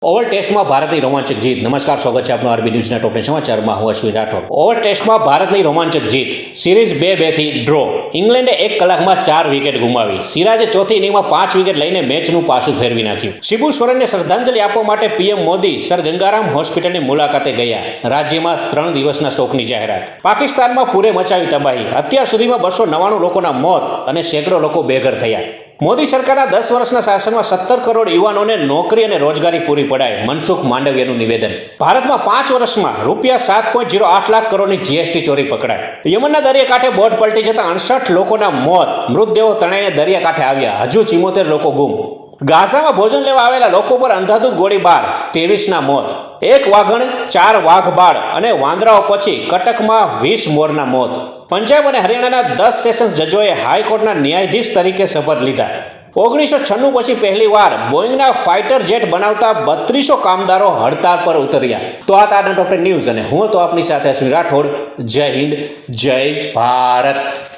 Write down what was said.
Over ટેસ્ટમાં ભારતની રોમાંચક જીત. નમસ્કાર, સ્વાગત છે આપનું આરબી ન્યૂઝના ટોપ સમાચારમાં. હું અશ્વિન રાઠોડ. ઓવર ટેસ્ટમાં ભારતની રોમાંચક જીત. Series 2-2 draw. ઇંગ્લેન્ડે 1 કલાકમાં 4 વિકેટ ગુમાવી. સિરાજે ચોથી ઇનિંગમાં 5 વિકેટ લઈને મેચનું પાસું ફેરવી નાખ્યું. શિબુ સોરેનને શ્રદ્ધાંજલિ આપવા માટે પીએમ મોદી સર ગંગારામ હોસ્પિટલની મુલાકાતે ગયા. રાજ્યમાં 3 દિવસના શોકની જાહેરાત. પાકિસ્તાનમાં પૂરે મચાવી તબાહી. અત્યાર સુધીમાં 299 લોકોના મોત અને સેંકડો લોકો બેઘર થયા. મોદી સરકારના 10 વર્ષના શાસનમાં 17 કરોડ યુવાનોને નોકરી અને રોજગારી પૂરી પડાય. મનસુખ માંડવિયાનું નિવેદન. ભારતમાં 5 વર્ષમાં રૂપિયા 7.08 લાખ કરોડની જીએસટી ચોરી પકડાય. યમનના દરિયાકાંઠે બોટ પલટી જતા 68 લોકોના મોત. મૃતદેહો તણાઈને દરિયાકાંઠે આવ્યા. હજુ 74 લોકો ગુમ. ગાઝામાં ભોજન લેવા આવેલા લોકો પર અંધાધૂંધ ગોળીબાર. 23ના મોત. 1 વાઘણ, 4 વાઘબાળ અને વાંદરાઓ પછી કટકમાં 20 મોરના મોત. પંજાબ અને હરિયાણાના 10 સેશન્સ જજોએ હાઈકોર્ટના ન્યાયાધીશ તરીકે શપથ લીધા. 1996 પછી પહેલીવાર બોઈંગના ફાઇટર જેટ બનાવતા 3200 કામદારો હડતાળ પર ઉતર્યા. તો આ તારના ટોપ ન્યૂઝ અને હું તો આપની સાથે અશ્વિન રાઠોડ. જય હિન્દ, જય ભારત.